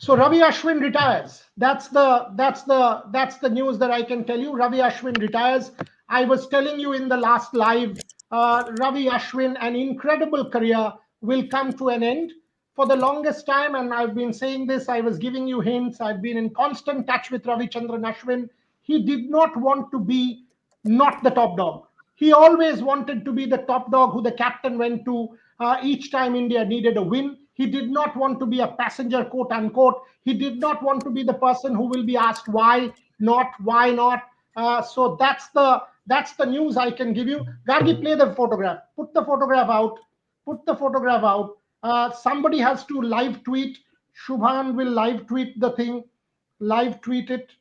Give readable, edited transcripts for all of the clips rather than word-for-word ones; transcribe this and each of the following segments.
So Ravi Ashwin retires. That's the news that I can tell you. Ravi Ashwin retires. I was telling you in the last live, Ravi Ashwin, an incredible career, will come to an end. For the longest time, and I've been saying this, I was giving you hints. I've been in constant touch with Ravi Chandran Ashwin. He did not want to be not the top dog. He always wanted to be the top dog who the captain went to each time India needed a win. He did not want to be a passenger, quote unquote. He did not want to be the person who will be asked why not, why not. So that's the news I can give you. Gargi, play the photograph. Put the photograph out. Put the photograph out. Somebody has to live tweet. Shubhan will live tweet the thing. Live tweet it.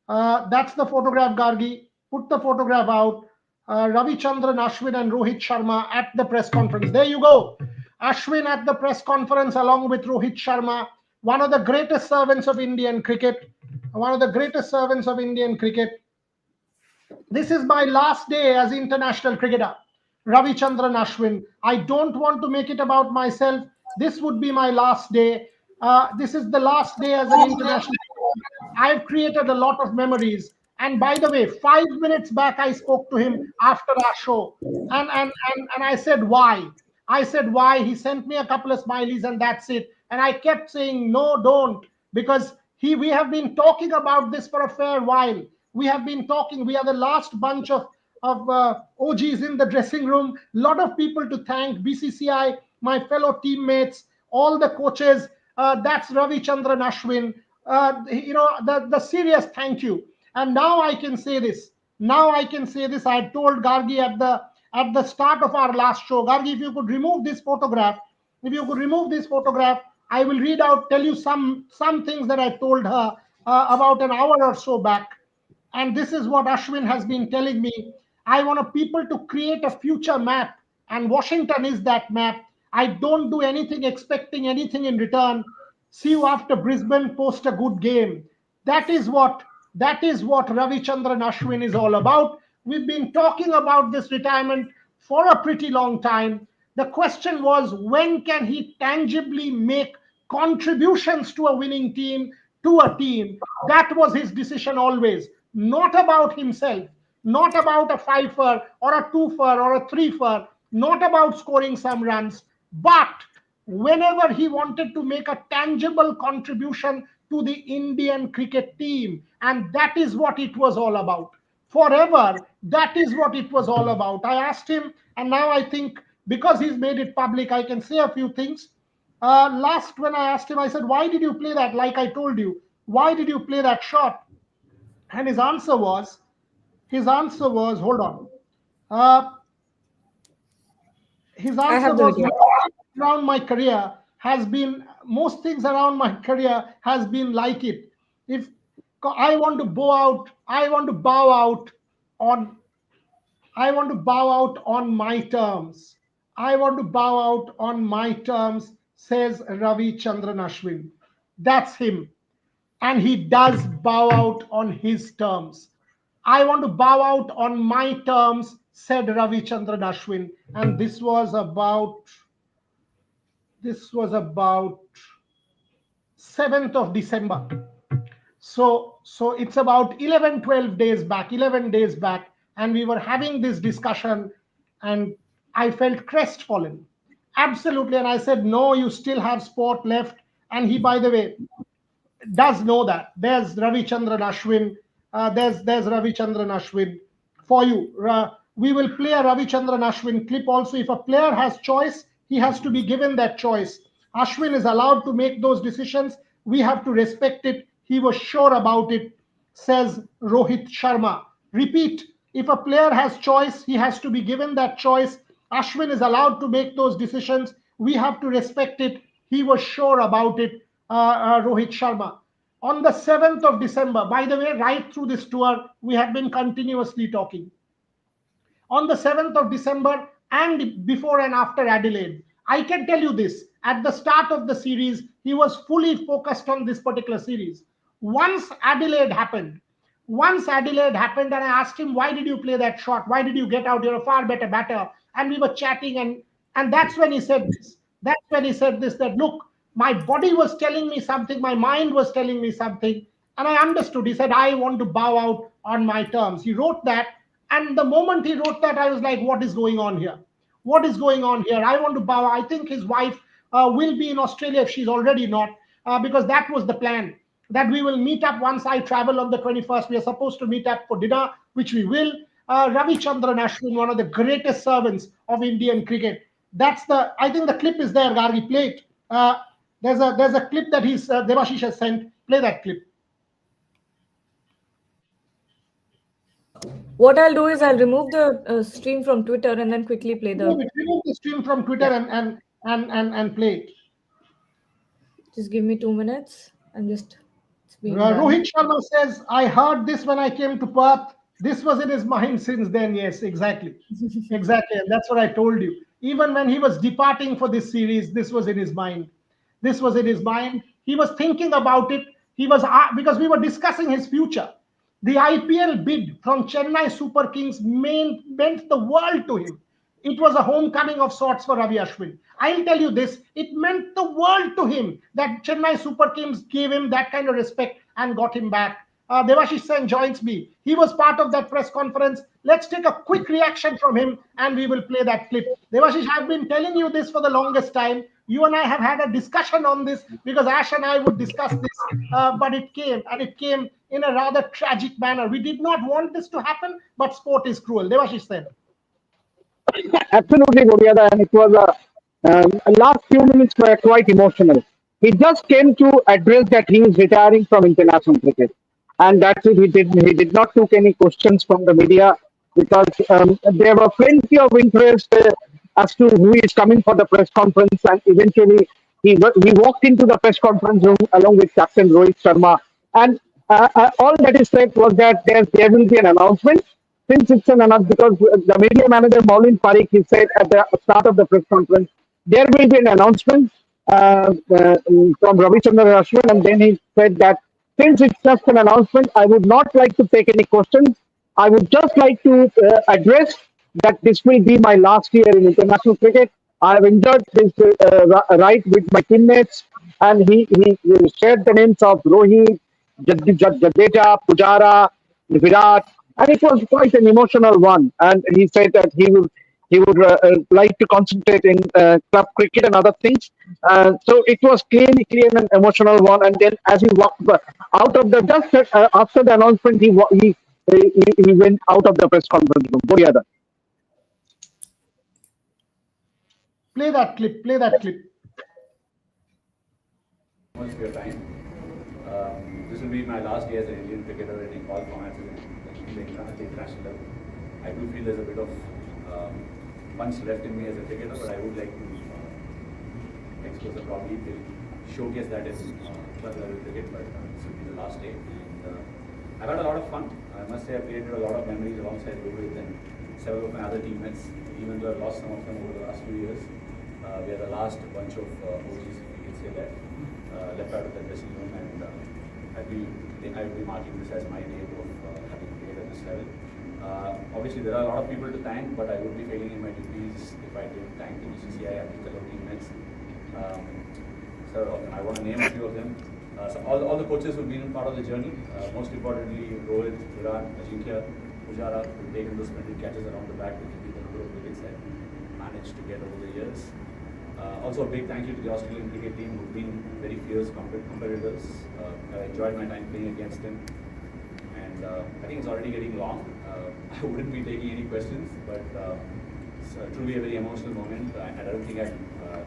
That's the photograph, Gargi. Put the photograph out. Ravi Chandran Ashwin and Rohit Sharma at the press conference. There you go. Ashwin at the press conference along with Rohit Sharma, one of the greatest servants of Indian cricket. One of the greatest servants of Indian cricket. This is my last day as international cricketer. Ravi Chandran Ashwin. I don't want to make it about myself. This would be my last day. This is the last day as an international cricketer. I've created a lot of memories. And by the way, 5 minutes back, I spoke to him after our show. And I said, why? I said, why? He sent me a couple of smileys and that's it. And I kept saying, no, don't. Because we have been talking about this for a fair while. We have been talking. We are the last bunch of OGs in the dressing room. A lot of people to thank. BCCI, my fellow teammates, all the coaches. That's Ravi Chandran Ashwin. The serious thank you. And now I can say this. Now I can say this. I told Gargi at the start of our last show, Gargi, if you could remove this photograph, I will read out, tell you some things that I told her about an hour or so back. And this is what Ashwin has been telling me. I want people to create a future map, and Washington is that map. I don't do anything expecting anything in return. See you after Brisbane, post a good game. That is what Ravi Chandran Ashwin is all about. We've been talking about this retirement for a pretty long time. The question was, when can he tangibly make contributions to a winning team, to a team? That was his decision always. Not about himself, not about a 5-fer or a 2-fer or a 3-fer, not about scoring some runs, but whenever he wanted to make a tangible contribution to the Indian cricket team. And that is what it was all about. Forever, that is what it was all about. I asked him, and now I think because he's made it public, I can say a few things. Last, when I asked him, I said, why did you play that? Like I told you, why did you play that shot? And his answer was, hold on. His answer was, around my career has been, most things around my career has been like it. If I want to bow out, I want to bow out on my terms. I want to bow out on my terms, says Ravi Chandran Ashwin. That's him. And he does bow out on his terms. I want to bow out on my terms, said Ravi Chandran Ashwin. And this was about 7th of December. So it's about 11 days back, and we were having this discussion, and I felt crestfallen. Absolutely. And I said, no, you still have sport left. And he, by the way, does know that. There's Ravi Chandran Ashwin. There's Ravi Chandran Ashwin for you. We will play a Ravi Chandran Ashwin clip also. If a player has choice, he has to be given that choice. Ashwin is allowed to make those decisions. We have to respect it. He was sure about it, says Rohit Sharma. Repeat, if a player has choice, he has to be given that choice. Ashwin is allowed to make those decisions. We have to respect it. He was sure about it, Rohit Sharma. On the 7th of December, by the way, right through this tour, we have been continuously talking. On the 7th of December and before and after Adelaide, I can tell you this, at the start of the series, he was fully focused on this particular series. Once Adelaide happened, and I asked him, why did you play that shot? Why did you get out? You're a far better batter. And we were chatting, and that's when he said this. That, look, My body was telling me something, my mind was telling me something, and I understood. He said, I want to bow out on my terms. He wrote that, and the moment he wrote that, I was like, what is going on here? What is going on here? I want to bow. I think his wife will be in Australia if she's already not, because that was the plan, that we will meet up once I travel on the 21st. We are supposed to meet up for dinner, which we will. Ravi Chandran Ashwin, one of the greatest servants of Indian cricket. I think the clip is there, Gargi. Play it. There's a clip that Devashish has sent. Play that clip. What I'll do is I'll remove the stream from Twitter and then quickly play Remove the stream from Twitter and play it. Just give me 2 minutes. It's being done. Rohit Sharma says, I heard this when I came to Perth. This was in his mind since then. Yes, exactly. Exactly. And that's what I told you. Even when he was departing for this series, this was in his mind. This was in his mind. He was thinking about it. Because we were discussing his future. The IPL bid from Chennai Super Kings meant the world to him. It was a homecoming of sorts for Ravi Ashwin. I'll tell you this, it meant the world to him that Chennai Super Kings gave him that kind of respect and got him back. Devashish Sen joins me. He was part of that press conference. Let's take a quick reaction from him and we will play that clip. Devashish, I've been telling you this for the longest time. You and I have had a discussion on this because Ash and I would discuss this, but it came in a rather tragic manner. We did not want this to happen, but sport is cruel. Devashish Sen. Absolutely, Guriada, and it was last few minutes were quite emotional. He just came to address that he is retiring from international cricket, and that's it. He did not took any questions from the media because there were plenty of interest as to who is coming for the press conference, and eventually he walked into the press conference room along with Captain Rohit Sharma, and all that is said was that there will be an announcement since it's an announcement, because the media manager Maulin Parikh, he said at the start of the press conference, there will be an announcement from Ravi Ashwin, and then he said that since it's just an announcement, I would not like to take any questions. I would just like to address that this will be my last year in international cricket. I have enjoyed this ride with my teammates, and he shared the names of Rohit, Jadeja, Pujara, Virat, and it was quite an emotional one. And he said that he would like to concentrate in club cricket and other things. So it was clearly an emotional one. And then as he walked out of the just after the announcement, he went out of the press conference room. Boriada. Play that clip. Play that clip. Much for your time. This will be my last year as an Indian cricketer in all formats at the international level. I do feel there's a bit of punch left in me as a cricketer, but I would like to expose or probably showcase that in club level cricket, but this will be the last day. And I've had a lot of fun. I must say I've created a lot of memories alongside Rohit and several of my other teammates, even though I've lost some of them over the last few years. We are the last bunch of OGs, we can say that, left out of the dressing room, and I will be marking this as my day of having played at this level. Obviously, there are a lot of people to thank, but I would be failing in my duties if I didn't thank the BCCI and the fellow teammates. So I want to name a few of them. So all the coaches who've been part of the journey, most importantly, Rohit, Virat, Ajinkya, Pujara, who've taken those splendid catches around the back, which will be the number of wickets that managed to get over the years. Also a big thank you to the Australian cricket team who've been very fierce competitors. I enjoyed my time playing against them, and I think it's already getting long. I wouldn't be taking any questions, but it's truly a very emotional moment, and I don't think I'm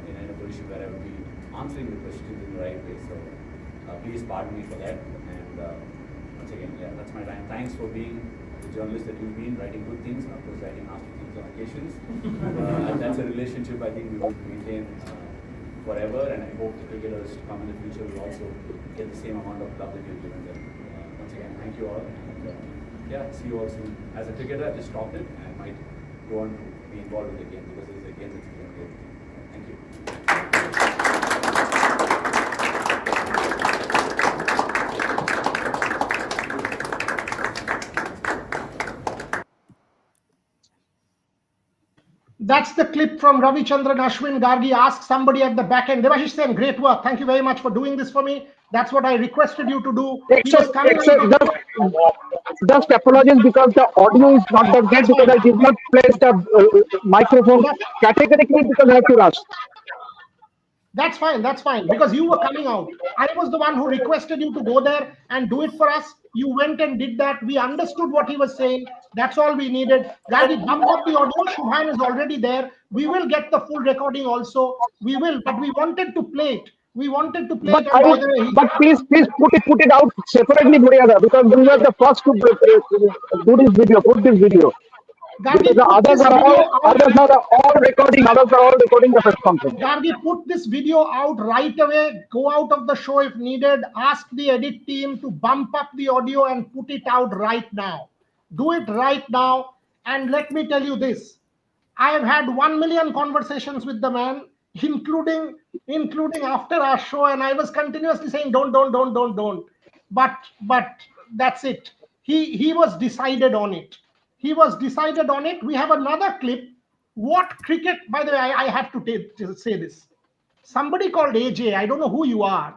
in a position where I would be answering the questions in the right way, so please pardon me for that. And once again, yeah, that's my time. Thanks for being the journalist that you've been, writing good things, and of course writing nasty things on occasions. And that's a relationship I think we will maintain forever, and I hope the cricketers to come in the future will also get the same amount of love that you've given them. Once again, thank you all, and yeah, see you all soon. As a cricketer, I've just stopped it, and I might go on to be involved with the game because it's a game that's been great. Thank you. That's the clip from Ravi Ashwin. Gargi asked somebody at the back end. Devashish Sen, great work. Thank you very much for doing this for me. That's what I requested you to do. He was coming just apologize because the audio is not that great because I did not place the microphone categorically because I have to rush. That's fine. That's fine. Because you were coming out. I was the one who requested you to go there and do it for us. You went and did that. We understood what he was saying. That's all we needed. Gargi, bump up the audio. Shubhan is already there. We will get the full recording also. We will. But we wanted to play it. We wanted to play it. But please put it out separately, because we were the first to do this video. Put this video. Gargi, the others are all recording. Others are all recording the press conference. Gargi, put this video out right away. Go out of the show if needed. Ask the edit team to bump up the audio and put it out right now. Do it right now. And let me tell you this: I have had 1 million conversations with the man, including after our show, and I was continuously saying, don't. But that's it. He was decided on it. He was decided on it. We have another clip. What cricket, by the way, I have to say this. Somebody called AJ, I don't know who you are.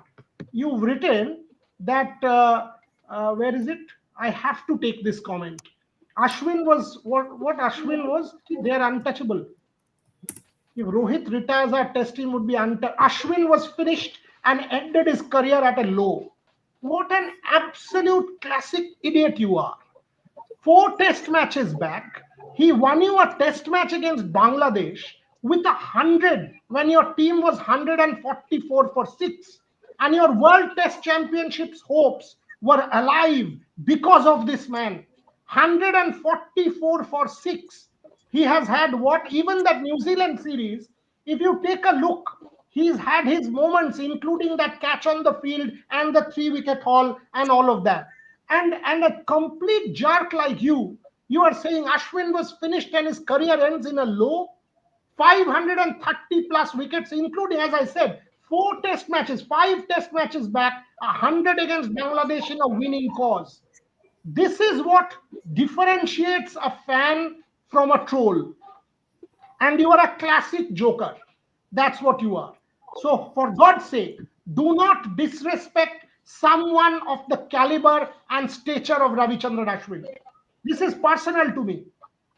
You've written that, where is it? I have to take this comment. Ashwin was, what Ashwin was, they are untouchable. If Rohit retires, our test team would be untouchable. Ashwin was finished and ended his career at a low. What an absolute classic idiot you are. 4 test matches back, he won you a test match against Bangladesh with 100 when your team was 144 for 6. And your World Test Championships hopes were alive because of this man. 144 for 6. He has had what? Even that New Zealand series, if you take a look, he's had his moments, including that catch on the field and the 3-wicket haul and all of that. And a complete jerk like you are saying Ashwin was finished and his career ends in a low. 530 plus wickets, including, as I said, 4 test matches, 5 test matches back, 100 against Bangladesh in a winning cause. This is what differentiates a fan from a troll. And you are a classic joker. That's what you are. So for God's sake, do not disrespect someone of the caliber and stature of Ravi Ashwin. This is personal to me.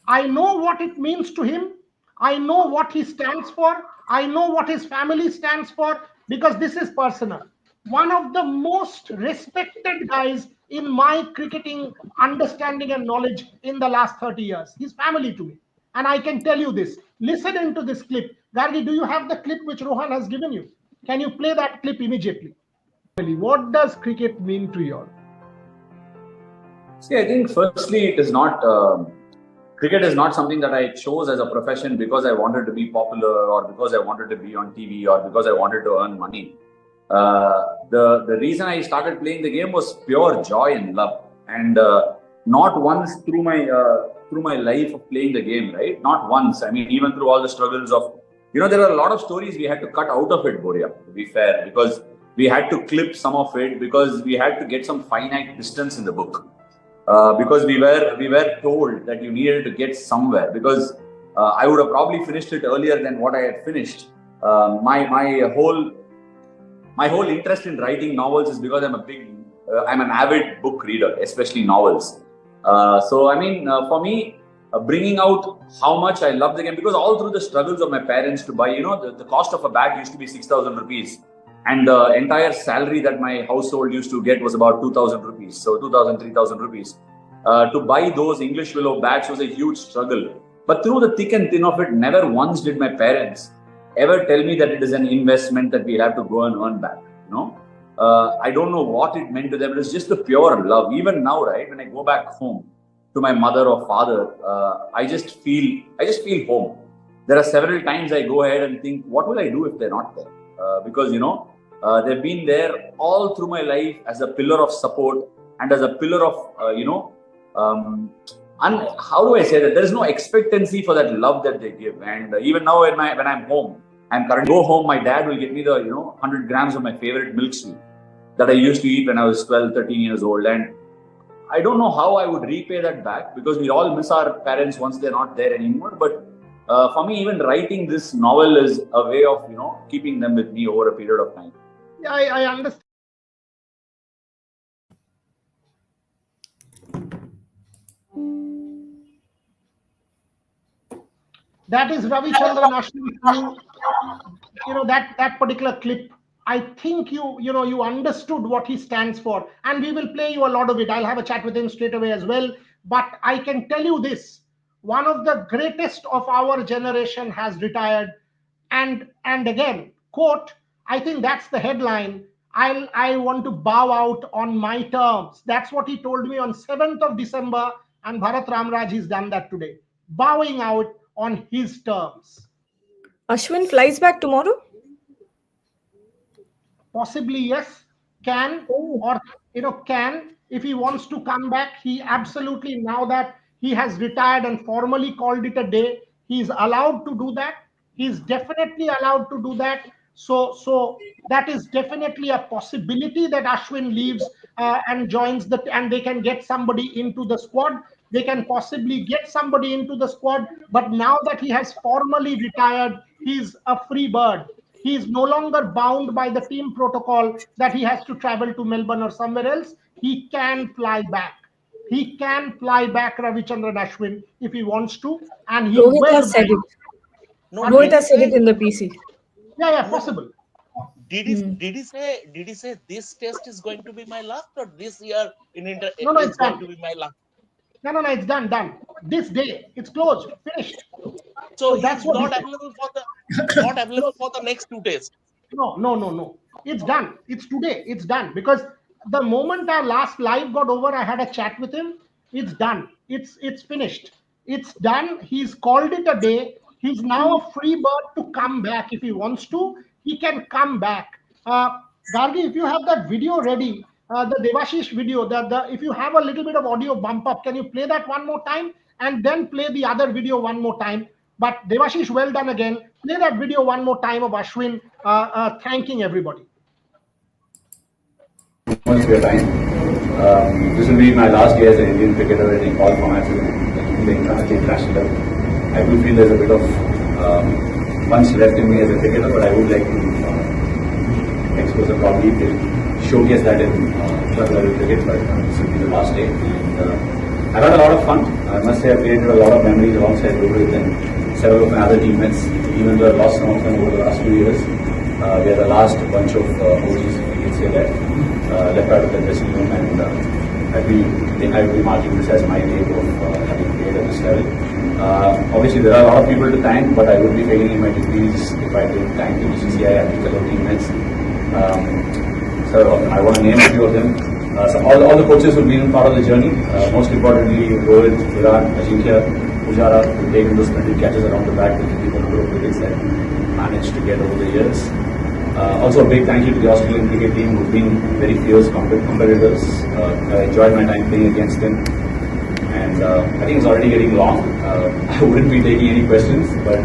I know what it means to him. I know what he stands for. I know what his family stands for, because this is personal. One of the most respected guys in my cricketing understanding and knowledge in the last 30 years. His family to me. And I can tell you this. Listen into this clip. Gargi, do you have the clip which Rohan has given you? Can you play that clip immediately? What does cricket mean to you all? See, I think firstly, it is not, cricket is not something that I chose as a profession because I wanted to be popular or because I wanted to be on TV or because I wanted to earn money. The reason I started playing the game was pure joy and love. And not once through my life of playing the game, right? Not once. I mean, even through all the struggles of, there are a lot of stories we had to cut out of it, Boria, to be fair, because we had to clip some of it, because we had to get some finite distance in the book. Because we were told that you needed to get somewhere, because I would have probably finished it earlier than what I had finished. My whole interest in writing novels is because I'm an avid book reader, especially novels. So I mean, for me, bringing out how much I love the game, because all through the struggles of my parents to buy, the cost of a bat used to be 6,000 rupees. And the entire salary that my household used to get was about 2,000 rupees. So 2,000, 3,000 rupees. To buy those English willow bats was a huge struggle. But through the thick and thin of it, never once did my parents ever tell me that it is an investment that we have to go and earn back. I don't know what it meant to them. It was just the pure love. Even now, right, when I go back home to my mother or father, I just feel home. There are several times I go ahead and think, what will I do if they're not there? Because, they've been there all through my life as a pillar of support and as a pillar of, and how do I say that? There is no expectancy for that love that they give. And even now when I'm home, go home, my dad will get me the, 100 grams of my favorite milk sweet that I used to eat when I was 12, 13 years old. And I don't know how I would repay that back, because we all miss our parents once they're not there anymore. But for me, even writing this novel is a way of, keeping them with me over a period of time. Yeah, I understand. That is Ravi Ashwin. That particular clip. I think you understood what he stands for, and we will play you a lot of it. I'll have a chat with him straight away as well. But I can tell you this: one of the greatest of our generation has retired, and again, quote. I think that's the headline. I want to bow out on my terms. That's what he told me on 7th of December, and Bharat Ramraj has done that today, bowing out on his terms. Ashwin flies back tomorrow? Possibly yes, can, Oh. or can, if he wants to come back. He absolutely, now that he has retired and formally called it a day, he's allowed to do that. He's definitely allowed to do that. So that is definitely a possibility that Ashwin leaves and joins and they can get somebody into the squad. They can possibly get somebody into the squad, but now that he has formally retired, he's a free bird. He is no longer bound by the team protocol that he has to travel to Melbourne or somewhere else. He can fly back. He can fly back, Ravichandran Ashwin, if he wants to, and he Rohit will. has said it. No, Rohit has said it in the PC. Yeah, no, possible. Did he say this test is going to be my last, or this year No, is it's going done. to be my last? No, it's done. This day, it's closed, finished. So that's he's what he not said. available for the next 2 tests. No. It's done. It's today. It's done. Because the moment our last live got over, I had a chat with him. It's done. It's finished. It's done. He's called it a day. He's now a free bird to come back. If he wants to, he can come back. Gargi, if you have that video ready, the Devashish video, if you have a little bit of audio bump up, can you play that one more time and then play the other video one more time? But Devashish, well done again. Play that video one more time of Ashwin thanking everybody. Much for your time. This will be my last day as an Indian cricketer in all formats in the international level. I do feel there's a bit of punch left in me as a cricketer, but I would like to expose a probably showcase that in club level cricket, but this will be the last day. And I've had a lot of fun. I must say I've created a lot of memories alongside Rohit and several of my other teammates, even though I've lost some of them over the last few years. We are the last bunch of OGs, we can say that, left out of the dressing room, and I will be marking this as my day of having played at this level. Obviously, there are a lot of people to thank, but I would be failing in my duties if I didn't thank the BCCI and the fellow teammates. So I want to name a few of them. So all the coaches who have been part of the journey. Most importantly, Rohit, Virat, Ajinkya, Pujara, who've taken those splendid catches around the back with the number of wickets that managed to get over the years. Also a big thank you to the Australian cricket team who've been very fierce competitors. I enjoyed my time playing against them. And I think it's already getting long. I wouldn't be taking any questions, but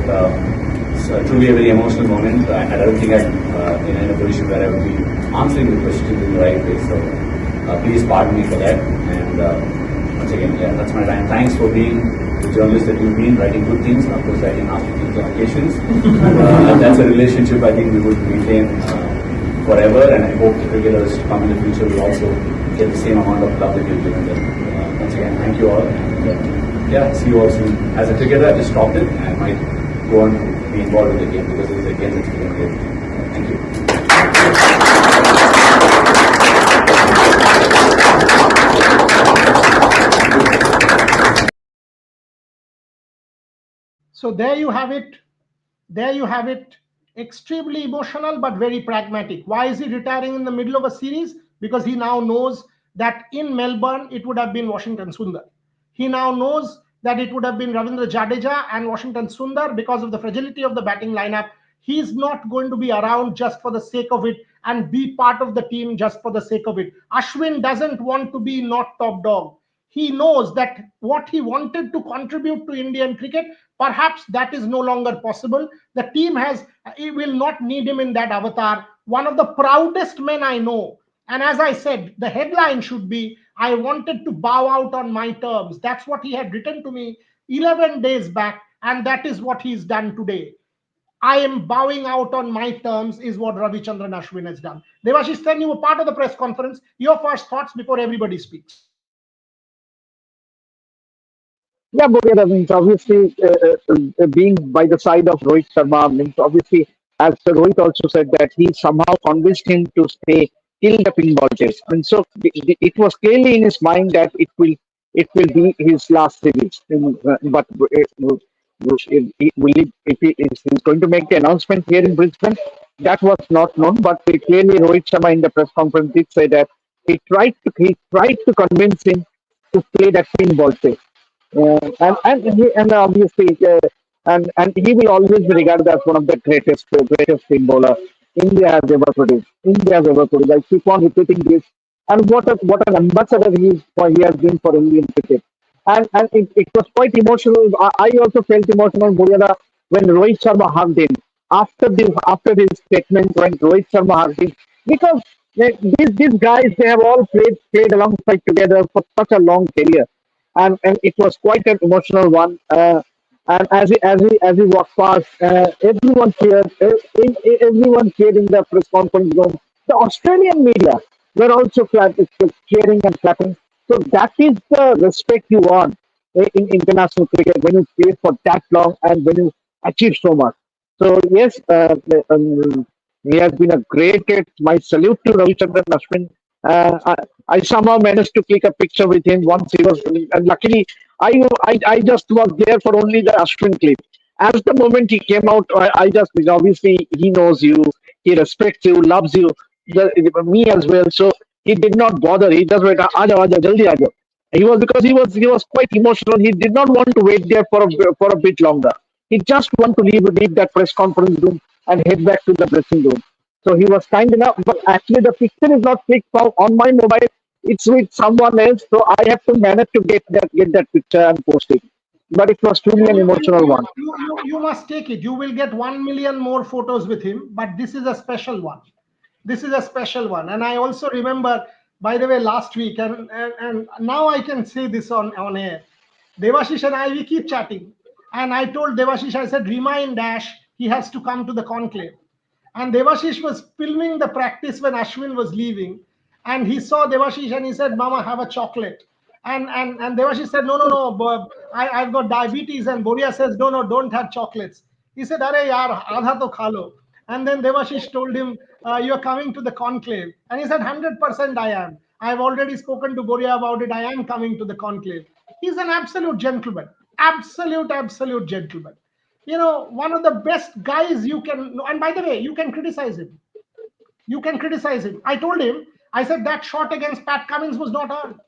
it's truly a very emotional moment. And I don't think I'm in a position where I would be answering the questions in the right way. So please pardon me for that. And once again, yeah, that's my time. Thanks for being the journalist that you've been, writing good things, and of course writing nasty things on occasions. That's a relationship I think we would maintain forever, and I hope the cricketers to come in the future will also get the same amount of love that you've given them. Once again, thank you all, and yeah, see you all soon. As a cricketer, I just stopped it, and I might go on to be involved with the game because it is a game that's been great. Thank you. So there you have it. There you have it. Extremely emotional, but very pragmatic. Why is he retiring in the middle of a series? Because he now knows that in Melbourne, it would have been Washington Sundar. He now knows that it would have been Ravindra Jadeja and Washington Sundar because of the fragility of the batting lineup. He's not going to be around just for the sake of it and be part of the team just for the sake of it. Ashwin doesn't want to be not top dog. He knows that what he wanted to contribute to Indian cricket, perhaps that is no longer possible. The team it will not need him in that avatar. One of the proudest men I know. And as I said, the headline should be, I wanted to bow out on my terms. That's what he had written to me 11 days back. And that is what he's done today. I am bowing out on my terms, is what Ravichandran Ashwin has done. Devashish, then you were part of the press conference. Your first thoughts before everybody speaks. Yeah, Bhuvia, means obviously being by the side of Rohit Sharma means obviously, as Rohit also said that he somehow convinced him to stay till the pinball chase. I mean, so it was clearly in his mind that it will be his last series. But if he's going to make the announcement here in Brisbane, that was not known. But clearly, Rohit Sharma in the press conference did say that he tried to convince him to play that pinball chase. And obviously, and he will always be regarded as one of the greatest spin bowler India has ever produced. India has ever produced. I keep on repeating this. And what an ambassador he has been for Indian cricket. And it was quite emotional. I also felt emotional, Muriada, when Rohit Sharma hugged him after his statement when Rohit Sharma hugged him because these guys they have all played alongside together for such a long career and it was quite an emotional one. And as he walked past, everyone cheered in the press conference room. The Australian media were also cheering and clapping. So that is the respect you want in international cricket when you play for that long and when you achieve so much. So yes, he has been a great. My salute to Ravichandran Ashwin. I somehow managed to click a picture with him once he was, and luckily I just was there for only the Ashwin clip. As the moment he came out, I just obviously he knows you, he respects you, loves you, me as well. So he did not bother. He just went, "Aaja, aaja, jaldi aaja." He was because he was quite emotional. He did not want to wait there for a bit longer. He just want to leave that press conference room and head back to the dressing room. So he was kind enough, but actually the picture is not clicked on my mobile. It's with someone else, so I have to manage to get that picture and post it. But it was truly You, an you, emotional you, one. you must take it. You will get 1 million more photos with him, but this is a special one. This is a special one. And I also remember, by the way, last week, and now I can say this on air. Devashish and I, we keep chatting. And I told Devashish, I said, remind Dash, he has to come to the conclave. And Devashish was filming the practice when Ashwin was leaving. And he saw Devashish and he said, Mama, have a chocolate. And Devashish said, no, no, no, I've got diabetes. And Boria says, no, no, don't have chocolates. He said, Arey yaar, aadha to khalo. And then Devashish told him, you're coming to the conclave. And he said, 100% I am. I've already spoken to Boria about it. I am coming to the conclave. He's an absolute gentleman. Absolute gentleman. One of the best guys you can. And by the way, you can criticize him. You can criticize him. I told him, I said that shot against Pat Cummins was not on.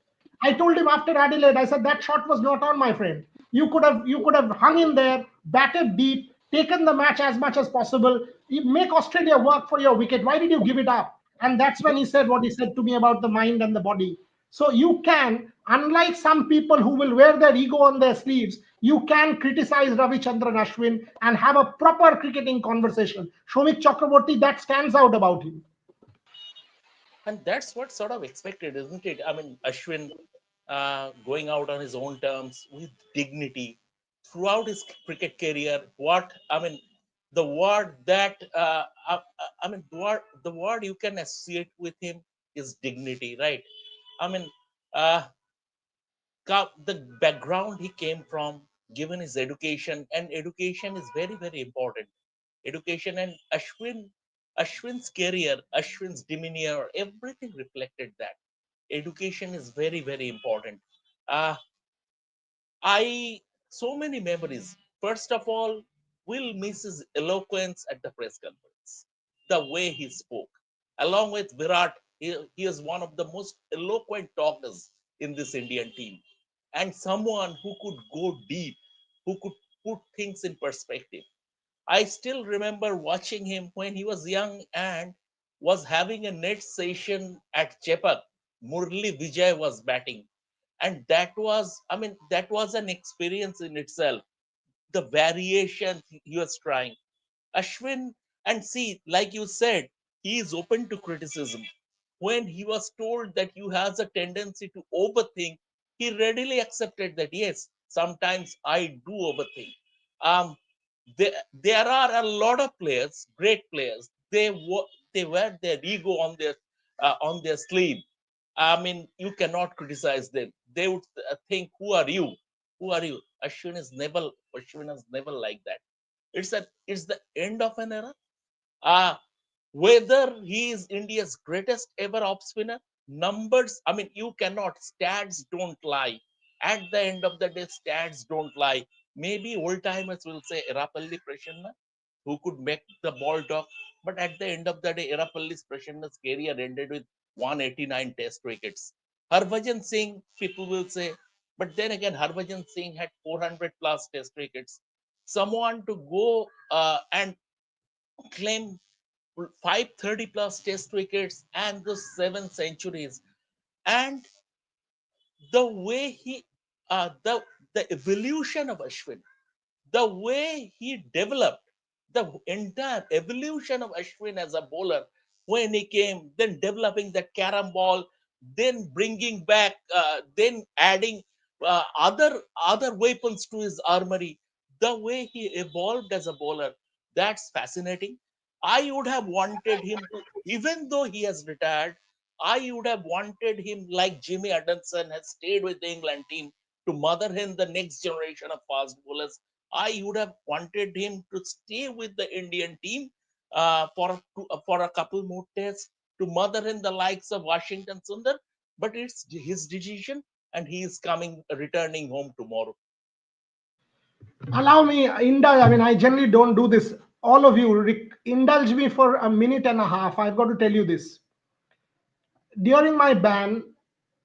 I told him after Adelaide, I said that shot was not on, my friend. You could have hung in there, batted deep, taken the match as much as possible. You make Australia work for your wicket. Why did you give it up? And that's when he said what he said to me about the mind and the body. So you can, unlike some people who will wear their ego on their sleeves, you can criticize Ravichandran Ashwin and have a proper cricketing conversation. Shomik Chakraborty, that stands out about him. And that's what sort of expected, isn't it? I mean, Ashwin going out on his own terms with dignity throughout his cricket career. What I mean, the word that I mean, the word you can associate with him is dignity, right? I mean, uh, the background he came from, given his education, and education is very important. Education and Ashwin's career, Ashwin's demeanor, everything reflected that. Education is very important. Uh, I so many memories. First of all, Will miss his eloquence at the press conference, the way he spoke. Along with Virat, he is one of the most eloquent talkers in this Indian team, and someone who could go deep, who could put things in perspective. I still remember watching him when he was young and was having a net session at Chepak. Murli Vijay was batting, and that was an experience in itself. The variation he was trying. Ashwin, and see, like you said, he is open to criticism. When he was told that you has a tendency to overthink, he readily accepted that yes, sometimes I do overthink. There are a lot of players, great players. They wear their ego on their sleeve. I mean, you cannot criticize them. They would think, "Who are you? Who are you?" Ashwin is never like that. It's the end of an era. Uh, Whether he is India's greatest ever off spinner, numbers, I mean, you cannot, stats don't lie. At the end of the day, stats don't lie. Maybe old timers will say Erapalli Prasanna, who could make the ball talk. But at the end of the day, Erapalli Prasanna's career ended with 189 test wickets. Harbhajan Singh, people will say, but then again, Harbhajan Singh had 400 plus test wickets. Someone to go and claim 530 plus test wickets and the 7 centuries, and the way he the evolution of Ashwin, the way he developed, the entire evolution of Ashwin as a bowler, when he came, then developing that carom ball, then bringing back, then adding other weapons to his armory, the way he evolved as a bowler, that's fascinating. I would have wanted him to, even though he has retired, I would have wanted him like Jimmy Anderson has stayed with the England team to mother him the next generation of fast bowlers. I would have wanted him to stay with the Indian team for a couple more tests to mother in the likes of Washington Sundar, but it's his decision, and he is returning home tomorrow. Allow me, indulge. I mean, I generally don't do this. All of you, indulge me for a minute and a half. I've got to tell you this. During my ban,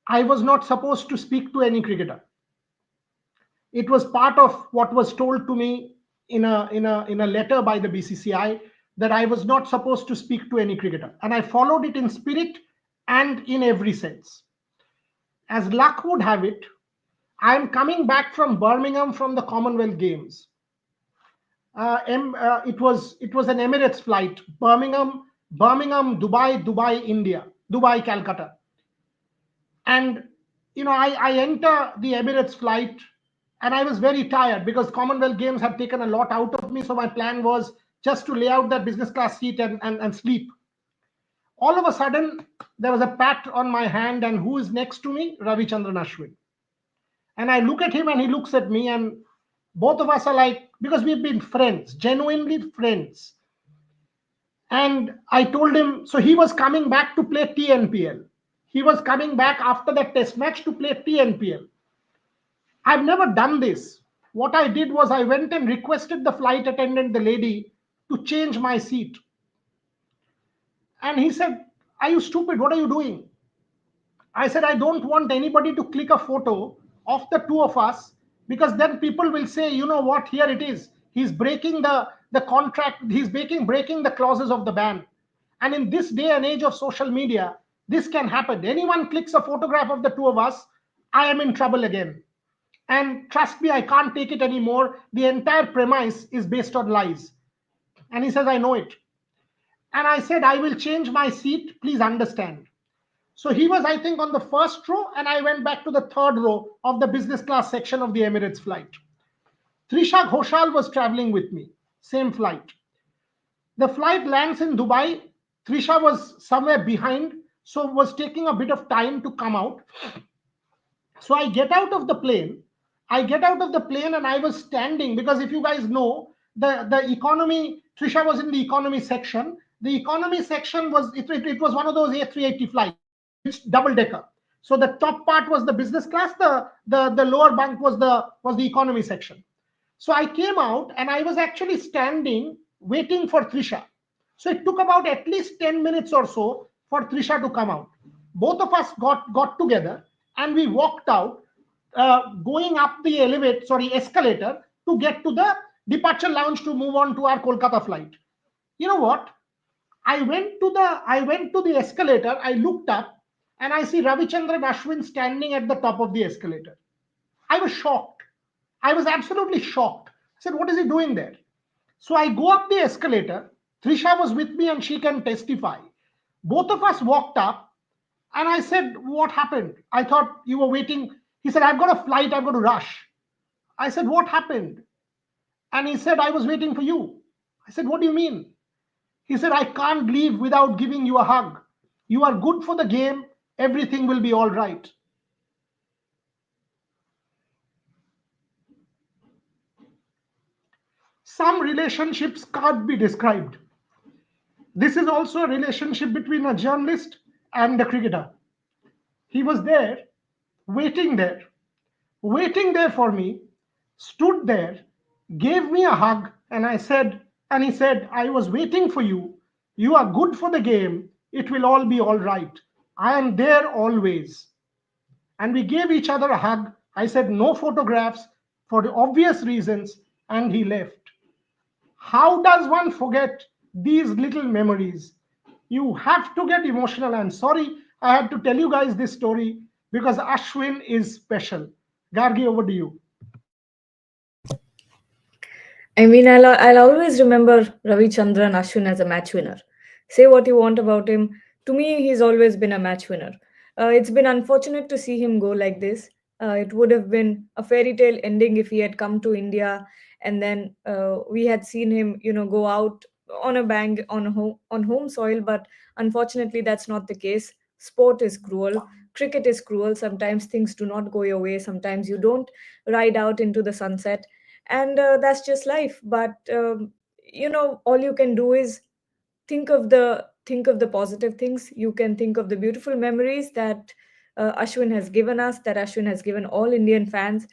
I was not supposed to speak to any cricketer. It was part of what was told to me in a letter by the BCCI, that I was not supposed to speak to any cricketer, and I followed it in spirit and in every sense. As luck would have it, I am coming back from Birmingham from the Commonwealth Games. It was an Emirates flight, Birmingham, Dubai, India, Dubai, Calcutta. And I enter the Emirates flight, and I was very tired because Commonwealth Games had taken a lot out of me. So my plan was just to lay out that business class seat and sleep. All of a sudden, there was a pat on my hand, and who is next to me? Ravi Ashwin. And I look at him, and he looks at me, and both of us are like, because we've been friends, genuinely friends. And I told him, so he was coming back to play TNPL. He was coming back after that test match to play TNPL. I've never done this. What I did was I went and requested the flight attendant, the lady, to change my seat. And he said, "Are you stupid? What are you doing?" I said, "I don't want anybody to click a photo of the two of us, because then people will say, you know what, here it is. He's breaking the contract. He's breaking the clauses of the ban. And in this day and age of social media, this can happen. Anyone clicks a photograph of the two of us, I am in trouble again. And trust me, I can't take it anymore. The entire premise is based on lies." And he says, "I know it." And I said, "I will change my seat. Please understand." So he was, I think, on the first row, and I went back to the third row of the business class section of the Emirates flight. Trisha Ghoshal was traveling with me, same flight. The flight lands in Dubai. Trisha was somewhere behind, so was taking a bit of time to come out. So I get out of the plane. And I was standing, because if you guys know, the economy, Trisha was in the economy section. The economy section was, it was one of those A380 flights, which double decker. So the top part was the business class, the lower bunk was the economy section. So I came out, and I was actually standing waiting for Trisha. So it took about at least 10 minutes or so for Trisha to come out. Both of us got together, and we walked out, going up the escalator to get to the departure lounge to move on to our Kolkata flight. You know what? I went to the escalator. I looked up, and I see Ravichandran Ashwin standing at the top of the escalator. I was shocked. I was absolutely shocked. I said, "What is he doing there?" So I go up the escalator. Trisha was with me, and she can testify. Both of us walked up, and I said, "What happened? I thought you were waiting." He said, "I've got a flight. I've got to rush." I said, "What happened?" And he said, I was waiting for you. I said, what do you mean? He said, I can't leave without giving you a hug. You are good for the game. Everything will be all right. Some relationships can't be described. This is also a relationship between a journalist and a cricketer. He was there, waiting there, waiting there for me, stood there, gave me a hug, and he said, I was waiting for you. You are good for the game. It will all be all right. I am there always. And we gave each other a hug. I said, no photographs for the obvious reasons, and he left. How does one forget these little memories? You have to get emotional. And sorry, I had to tell you guys this story because Ashwin is special. Gargi, over to you. I mean, I'll always remember Ravi Chandran Ashwin as a match winner. Say what you want about him. To me, he's always been a match winner. It's been unfortunate to see him go like this. It would have been a fairy tale ending if he had come to India and then we had seen him, go out on a bang on home soil. But unfortunately, that's not the case. Sport is cruel. Cricket is cruel. Sometimes things do not go your way. Sometimes you don't ride out into the sunset, and that's just life. But all you can do is think of the positive things. You can think of the beautiful memories that Ashwin has given us, that Ashwin has given all Indian fans.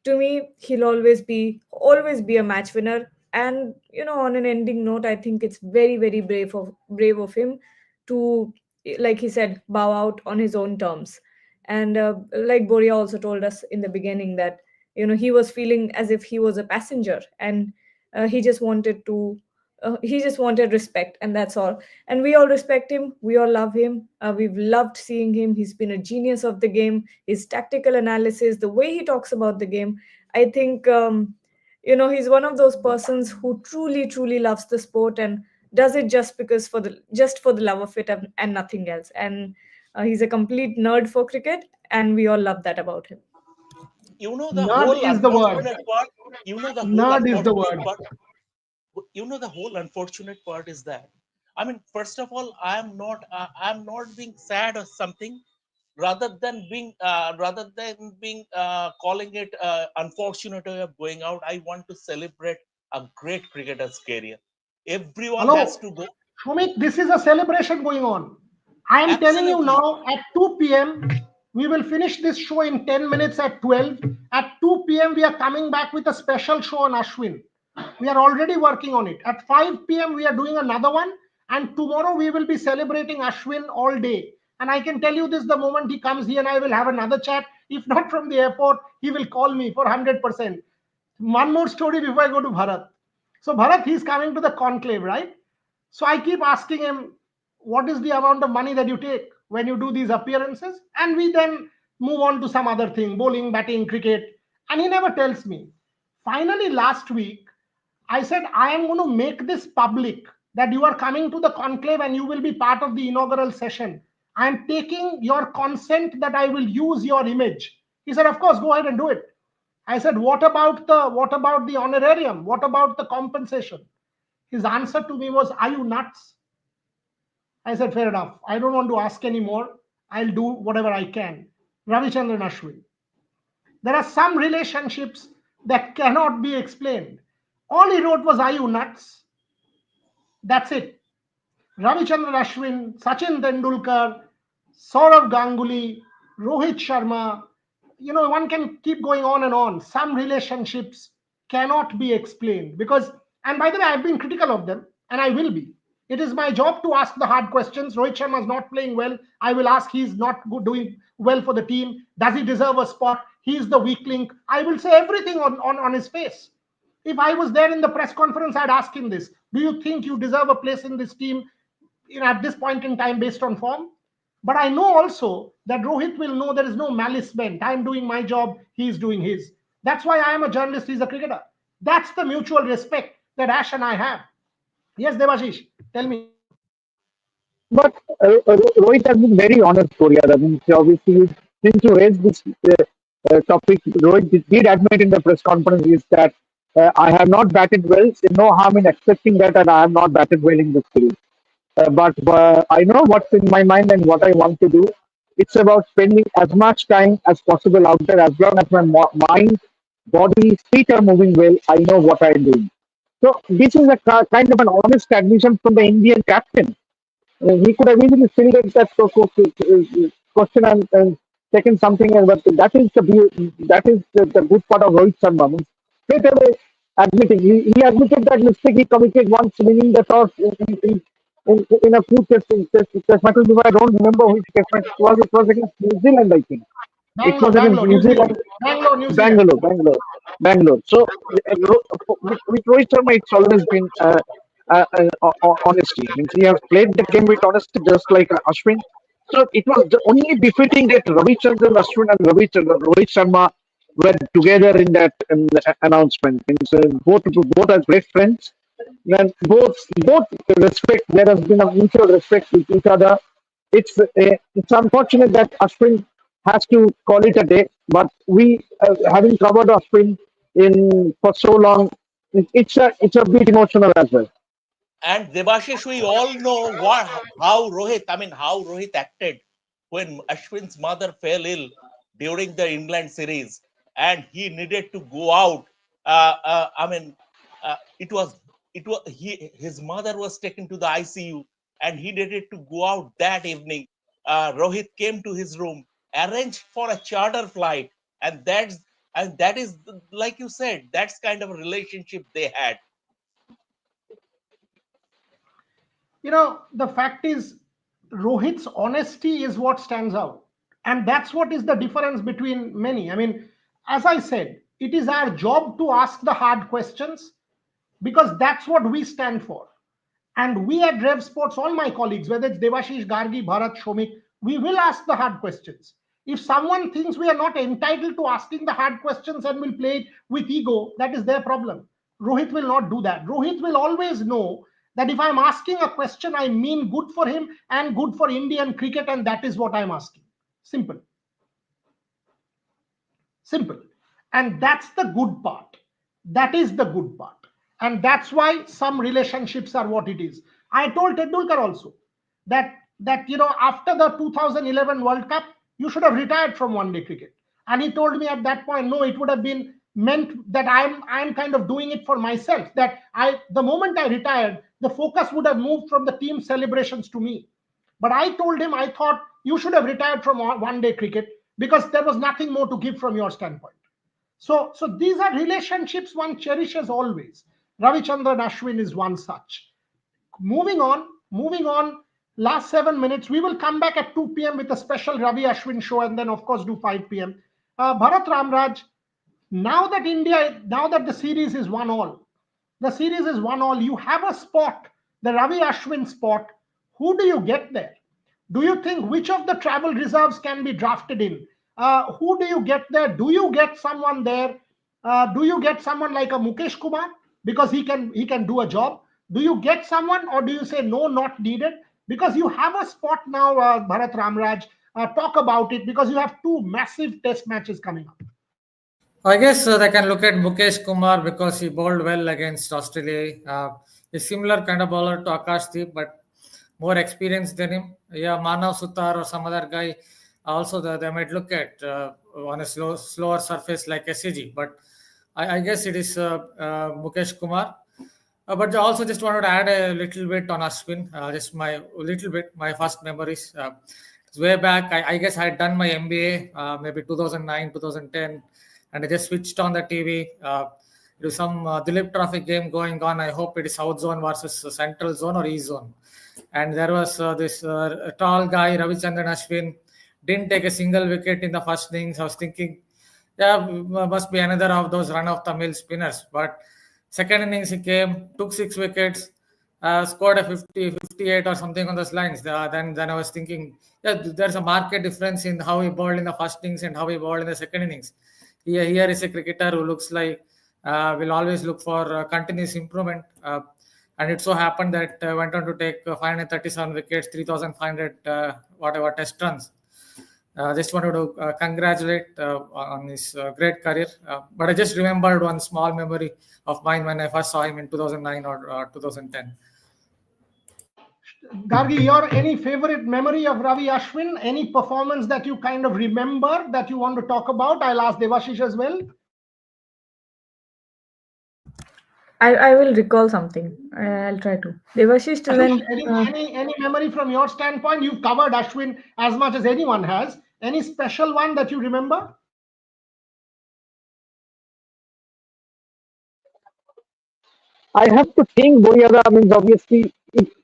To me, he'll always be a match winner. And on an ending note, I think it's very, very brave of him to, like he said, bow out on his own terms. And like Boria also told us in the beginning, that he was feeling as if he was a passenger, and he just wanted respect, and that's all. And we all respect him, we all love him. We've loved seeing him. He's been a genius of the game. His tactical analysis, the way he talks about the game, I think he's one of those persons who truly, truly loves the sport and does it just for the love of it, and nothing else. And he's a complete nerd for cricket, and we all love that about him. The Nerd whole is the word. unfortunate part, you know the whole Nerd is the unfortunate word. part the whole unfortunate part is that, I mean, first of all, I'm not being sad or something. Rather than being calling it unfortunate way of going out, I want to celebrate a great cricketer's career. Everyone has Hello, to go. Shumik, this is a celebration going on. I am telling you Absolutely. now at 2 p.m. We will finish this show in 10 minutes at 12. At 2 p.m., we are coming back with a special show on Ashwin. We are already working on it. At 5 p.m., we are doing another one. And tomorrow, we will be celebrating Ashwin all day. And I can tell you this, the moment he comes here, and I will have another chat. If not from the airport, he will call me for 100%. One more story before I go to Bharat. So, Bharat, he's coming to the conclave, right? So I keep asking him, what is the amount of money that you take when you do these appearances? And we then move on to some other thing, bowling, batting, cricket. And he never tells me. Finally, last week, I said, I am going to make this public that you are coming to the conclave and you will be part of the inaugural session. I am taking your consent that I will use your image. He said, of course, go ahead and do it. I said, what about the honorarium? What about the compensation? His answer to me was, are you nuts? I said, fair enough. I don't want to ask anymore. I'll do whatever I can. Ravichandran Ashwin. There are some relationships that cannot be explained. All he wrote was, are you nuts? That's it. Ravichandran Ashwin, Sachin Tendulkar, Saurav Ganguly, Rohit Sharma, one can keep going on and on. Some relationships cannot be explained because, and by the way, I've been critical of them and I will be. It is my job to ask the hard questions. Rohit Sharma is not playing well. I will ask, he's not doing well for the team. Does he deserve a spot? He's the weak link. I will say everything on his face. If I was there in the press conference, I'd ask him this. Do you think you deserve a place in this team at this point in time based on form? But I know also that Rohit will know there is no malice meant. I'm doing my job, he's doing his. That's why I am a journalist, he's a cricketer. That's the mutual respect that Ash and I have. Yes, Devashish, tell me. But Rohit has been very honest, Korea. I mean, obviously, since you raised this topic, Rohit did admit in the press conference is that I have not batted well. No harm in expecting that, and I have not batted well in this series. But I know what's in my mind and what I want to do. It's about spending as much time as possible out there. As long as my mind, body, feet are moving well, I know what I'm doing. So this is a kind of an honest admission from the Indian captain. He could have easily filled that question and taken something else, but that is the good part of Rohit Sharma. Means straight away admitting he admitted that mistake he committed once winning the toss in a few test matches. I don't remember which test match it was. It was against New Zealand, I think. It was against Bangalore, New New Zealand. Zealand. Bangalore, New Zealand. Bangalore. So with Rohit Sharma, it's always been honesty. Means he has played the game with honesty, just like Ashwin. So it was only befitting that Ravichandran Ashwin and Rohit Sharma were together in that announcement. Means both are great friends. And both respect. There has been a mutual respect with each other. It's unfortunate that Ashwin has to call it a day, but we having covered Ashwin in for so long, it's a bit emotional as well. And Debashish, we all know how Rohit acted when Ashwin's mother fell ill during the England series, and he needed to go out. It was his mother was taken to the ICU, and he needed to go out that evening. Rohit came to his room, arranged for a charter flight, and that is like you said, that's kind of a relationship they had. The fact is, Rohit's honesty is what stands out. And that's what is the difference between many. As I said, it is our job to ask the hard questions because that's what we stand for. And we at RevSportz, all my colleagues, whether it's Devashish, Gargi, Bharat, Shomik, we will ask the hard questions. If someone thinks we are not entitled to asking the hard questions and will play it with ego, that is their problem. Rohit will not do that. Rohit will always know that if I'm asking a question, I mean good for him and good for Indian cricket, and that is what I'm asking. Simple. Simple. And that's the good part. That is the good part. And that's why some relationships are what it is. I told Tendulkar also that after the 2011 World Cup, you should have retired from one-day cricket. And he told me at that point, no, it would have been meant that I'm kind of doing it for myself. That the moment I retired, the focus would have moved from the team celebrations to me. But I told him I thought you should have retired from one-day cricket because there was nothing more to give from your standpoint. So these are relationships one cherishes always. Ravichandran Ashwin is one such. Moving on, last 7 minutes. We will come back at 2 p.m. with a special Ravi Ashwin show and then, of course, do 5 p.m. Bharat Ramraj, now that the series is 1-all, you have a spot, the Ravi Ashwin spot. Who do you get there? Do you think which of the travel reserves can be drafted in? Who do you get there? Do you get someone there? Do you get someone like a Mukesh Kumar because he can do a job? Do you get someone or do you say no, not needed? Because you have a spot now, Bharat Ramraj. Talk about it because you have two massive test matches coming up. I guess they can look at Mukesh Kumar because he bowled well against Australia. A similar kind of bowler to Akashdeep, but more experienced than him. Yeah, Manav Sutar or some other guy. Also, they might look at on a slower surface like SCG. But I guess it is Mukesh Kumar. But I also just wanted to add a little bit on Ashwin. Just my first memories. It's way back. I guess I had done my MBA maybe 2009, 2010. And I just switched on the TV. There was some Dilip Trophy game going on. I hope it is South Zone versus Central Zone or East Zone. And there was this tall guy, Ravichandran Ashwin, didn't take a single wicket in the first innings. I was thinking, yeah, must be another of those run-of-the-mill spinners. But second innings he came, took 6 wickets, scored a 50, 58 or something on those lines. Then I was thinking, yeah, there's a marked difference in how he bowled in the first innings and how he bowled in the second innings. Here is a cricketer who looks like will always look for continuous improvement. And it so happened that went on to take 537 wickets, 3,500 whatever test runs. Just wanted to congratulate on his great career. But I just remembered one small memory of mine when I first saw him in 2009 or 2010. Gargi, your any favorite memory of Ravi Ashwin? Any performance that you kind of remember that you want to talk about? I'll ask Devashish as well. I will recall something. I'll try to. Devashish, till then. Any memory from your standpoint? You've covered Ashwin as much as anyone has. Any special one that you remember? I have to think, Boyada. I mean, obviously,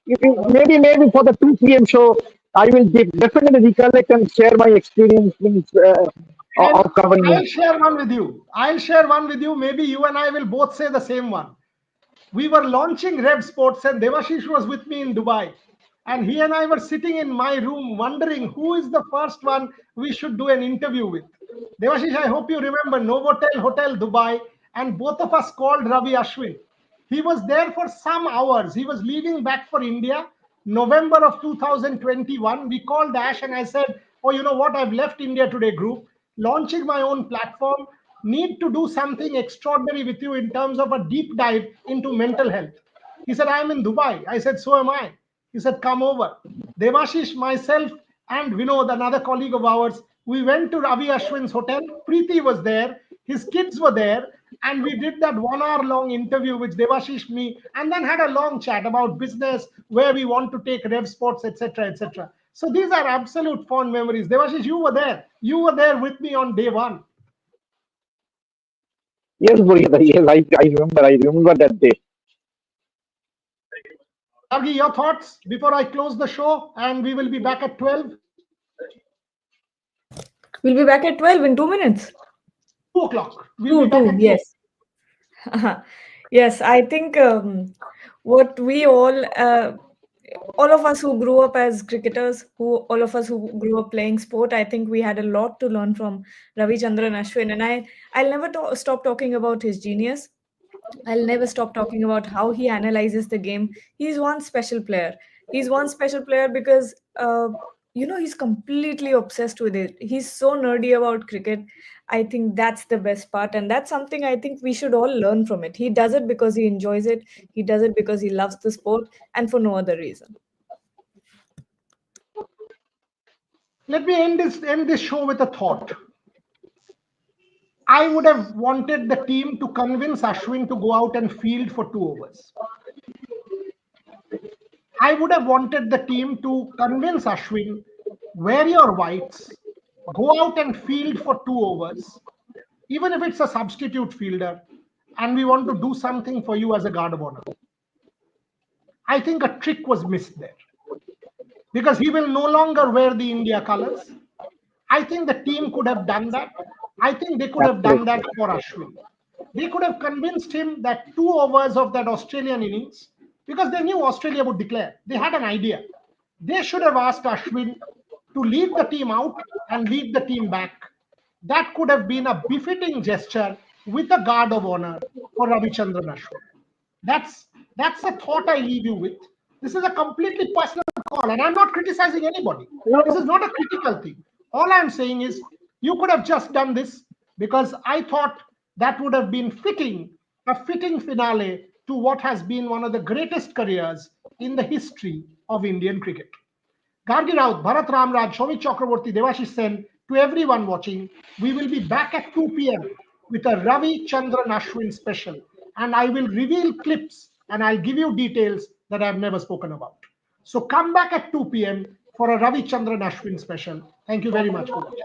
maybe for the 2 p.m. show, I will definitely recollect and share my experience of covering I'll it. share one with you. I'll share one with you. Maybe you and I will both say the same one. We were launching RevSportz and Devashish was with me in Dubai. And he and I were sitting in my room wondering who is the first one we should do an interview with. Devashish, I hope you remember Novotel Hotel Dubai, and both of us called Ravi Ashwin. He was there for some hours. He was leaving back for India, November of 2021. We called Ash and I said, oh, you know what? I've left India Today group, launching my own platform, need to do something extraordinary with you in terms of a deep dive into mental health. He said, I'm in Dubai. I said, so am I. He said, come over. Devashish, myself, and Vinod, another colleague of ours, we went to Ravi Ashwin's hotel. Preeti was there. His kids were there. And we did that 1 hour long interview with Devashish, me, and then had a long chat about business, where we want to take RevSportz, etc., etc. So these are absolute fond memories. Devashish, you were there. You were there with me on day one. Yes, Boyada. Yes, I remember that day. Gargi, your thoughts before I close the show, and we will be back at 12? We'll be back at 12 in 2 minutes. 2 o'clock. We'll be back at 2. Yes. Yes, I think what we all of us who grew up as cricketers, all of us who grew up playing sport, I think we had a lot to learn from Ravi Chandran Ashwin. And I'll never stop talking about his genius. I'll never stop talking about how he analyzes the game. He's one special player. He's one special player because, he's completely obsessed with it. He's so nerdy about cricket. I think that's the best part. And that's something I think we should all learn from it. He does it because he enjoys it. He does it because he loves the sport and for no other reason. Let me end this show with a thought. I would have wanted the team to convince Ashwin to go out and field for 2 overs. I would have wanted the team to convince Ashwin, wear your whites, go out and field for 2 overs, even if it's a substitute fielder, and we want to do something for you as a guard of honor. I think a trick was missed there, because he will no longer wear the India colors. I think the team could have done that. I think they could have done that for Ashwin. They could have convinced him that 2 overs of that Australian innings, because they knew Australia would declare. They had an idea. They should have asked Ashwin to lead the team out and lead the team back. That could have been a befitting gesture with a guard of honor for Ravi Chandran Ashwin. That's a thought I leave you with. This is a completely personal call, and I'm not criticizing anybody. This is not a critical thing. All I'm saying is you could have just done this, because I thought that would have been a fitting finale to what has been one of the greatest careers in the history of Indian cricket. Gargi Raut, Bharat Ramraj, Shomit Chakraborty, Devashish Sen, to everyone watching, we will be back at 2 p.m. with a Ravi Chandran Ashwin special. And I will reveal clips and I'll give you details that I've never spoken about. So come back at 2 p.m. for a Ravi Chandran Ashwin special. Thank you very much for watching.